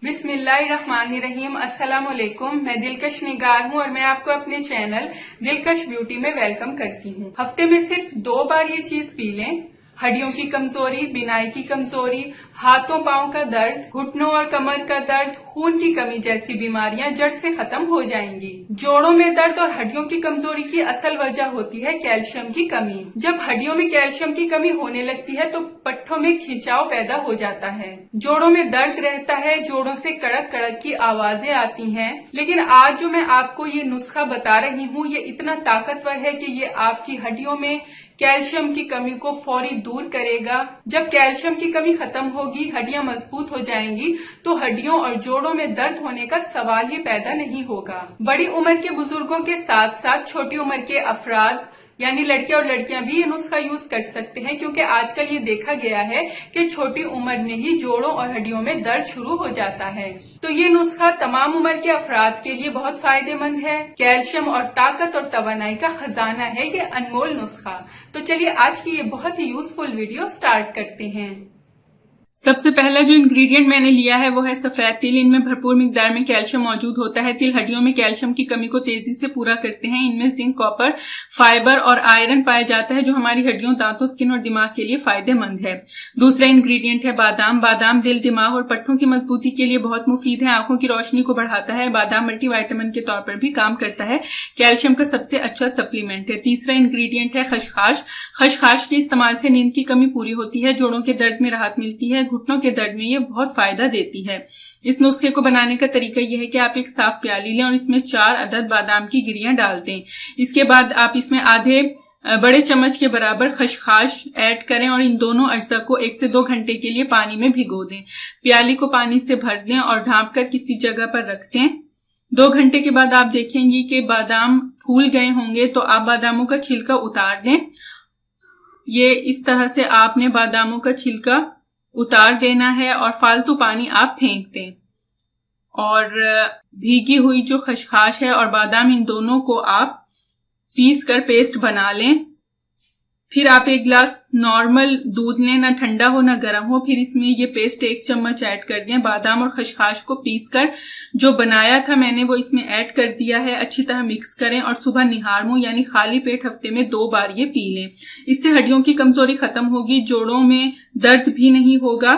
बिस्मिल्लाहिर्रहमानिर्रहीम। अस्सलाम वालेकुम। मैं दिलकश निगार हूँ और मैं आपको अपने चैनल दिलकश ब्यूटी में वेलकम करती हूँ। हफ्ते में सिर्फ 2 बार ये चीज पी लें। हड्डियों की कमजोरी, बिनाई की कमजोरी, हाथों पांव का दर्द, घुटनों और कमर का दर्द, खून की कमी जैसी बीमारियां जड़ से खत्म हो जाएंगी। जोड़ों में दर्द और हड्डियों की कमजोरी की असल वजह होती है कैल्शियम की कमी। जब हड्डियों में कैल्शियम की कमी होने लगती है तो पट्टों में खिंचाव पैदा हो जाता है, जोड़ों में दर्द रहता है, जोड़ों से कड़क कड़क की आवाजें आती हैं। लेकिन आज जो मैं आपको ये नुस्खा बता रही हूँ ये इतना ताकतवर है कि ये आपकी हड्डियों में कैल्शियम की कमी को फौरी दूर करेगा। जब कैल्शियम की कमी खत्म होगी, हड्डियां मजबूत हो जाएंगी तो हड्डियों और जोड़ों में दर्द होने का सवाल ही पैदा नहीं होगा। बड़ी उम्र के बुजुर्गों के साथ साथ छोटी उम्र के अफराद यानी लड़के और लड़कियां भी ये नुस्खा यूज कर सकते हैं, क्योंकि आजकल ये देखा गया है कि छोटी उम्र में ही जोड़ों और हड्डियों में दर्द शुरू हो जाता है। तो ये नुस्खा तमाम उम्र के अफराद के लिए बहुत फायदेमंद है। कैल्शियम और ताकत और तवानाई का खजाना है ये अनमोल नुस्खा। तो चलिए आज की ये बहुत ही यूजफुल वीडियो स्टार्ट करते हैं। सबसे पहला जो इंग्रेडिएंट मैंने लिया है वो है सफेद तिल। इनमें भरपूर मिकदार में कैल्शियम मौजूद होता है। तिल हड्डियों में कैल्शियम की कमी को तेजी से पूरा करते हैं। इनमें जिंक, कॉपर, फाइबर और आयरन पाया जाता है जो हमारी हड्डियों, दांतों, स्किन और दिमाग के लिए फायदेमंद है। दूसरा इंग्रेडिएंट है बादाम। बादाम दिल, दिमाग और पट्टों की मजबूती के लिए बहुत मुफीद है। आंखों की रोशनी को बढ़ाता है। बादाम मल्टीविटामिन के तौर पर भी काम करता है। कैल्शियम का सबसे अच्छा सप्लीमेंट है। तीसरा इंग्रेडिएंट है खसखस। खसखस के इस्तेमाल से नींद की कमी पूरी होती है, जोड़ों के दर्द में राहत मिलती है, घुटनों के दर्द में ये बहुत फायदा देती है। इस नुस्खे को बनाने का तरीका यह है कि आप एक साफ प्याली लें और इसमें 4 अदद बादाम की गिरियां डाल दें। इसके बाद आप इसमें आधे बड़े चम्मच के बराबर खसखस ऐड करें और इन दोनों अज्जा को 1 से 2 घंटे के लिए पानी में भिगो दें। प्याली को पानी से भर दें और ढांप कर किसी जगह पर रख दें। 2 घंटे के बाद आप देखेंगी कि बादाम फूल गए होंगे तो आप बादामों का छिलका उतार दें। ये इस तरह से आपने बादामों का छिलका उतार देना है और फालतू पानी आप फेंक दें। और भीगी हुई जो खसखस है और बादाम, इन दोनों को आप पीस कर पेस्ट बना लें। फिर आप 1 गिलास नॉर्मल दूध लें, ना ठंडा हो ना गर्म हो। फिर इसमें ये पेस्ट 1 चम्मच ऐड कर दें। बादाम और खसखस को पीस कर जो बनाया था मैंने वो इसमें ऐड कर दिया है। अच्छी तरह मिक्स करें और सुबह निहार मुंह यानी खाली पेट हफ्ते में 2 बार ये पी लें। इससे हड्डियों की कमजोरी खत्म होगी, जोड़ों में दर्द भी नहीं होगा।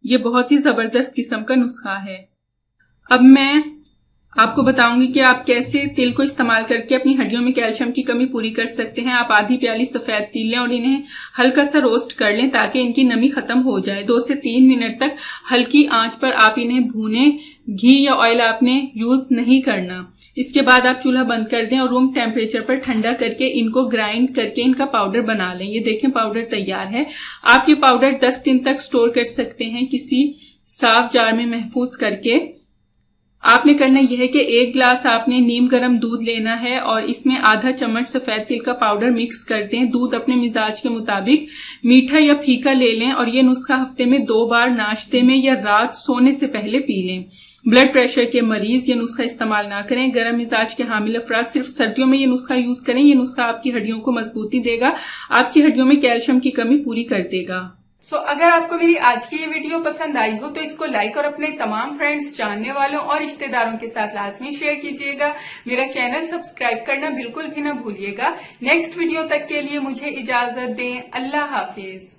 ये बहुत ही जबरदस्त किस्म का नुस्खा है। अब मैं आपको बताऊंगी कि आप कैसे तिल को इस्तेमाल करके अपनी हड्डियों में कैल्शियम की कमी पूरी कर सकते हैं। आप आधी प्याली सफेद तिल लें और इन्हें हल्का सा रोस्ट कर लें ताकि इनकी नमी खत्म हो जाए। 2 से 3 मिनट तक हल्की आंच पर आप इन्हें भूनें। घी या ऑयल आपने यूज नहीं करना। इसके बाद आप चूल्हा बंद कर दें और रूम टेम्परेचर पर ठंडा करके इनको ग्राइंड करके इनका पाउडर बना लें। ये देखें पाउडर तैयार है। आप ये पाउडर 10 दिन तक स्टोर कर सकते हैं किसी साफ जार में महफूज करके। आपने करना यह है कि 1 गिलास आपने नीम गर्म दूध लेना है और इसमें आधा चम्मच सफेद तिल का पाउडर मिक्स कर दें। दूध अपने मिजाज के मुताबिक मीठा या फीका ले लें और ये नुस्खा हफ्ते में 2 बार नाश्ते में या रात सोने से पहले पी लें। ब्लड प्रेशर के मरीज ये नुस्खा इस्तेमाल ना करें। गर्म मिजाज के हामिल अफराद सिर्फ सर्दियों में ये नुस्खा यूज करें। ये नुस्खा आपकी हड्डियों को मजबूती देगा, आपकी हड्डियों में कैल्शियम की कमी पूरी कर देगा। अगर आपको मेरी आज की ये वीडियो पसंद आई हो तो इसको लाइक और अपने तमाम फ्रेंड्स, जानने वालों और रिश्तेदारों के साथ लाजमी शेयर कीजिएगा। मेरा चैनल सब्सक्राइब करना बिल्कुल भी ना भूलिएगा। नेक्स्ट वीडियो तक के लिए मुझे इजाजत दें। अल्लाह हाफिज।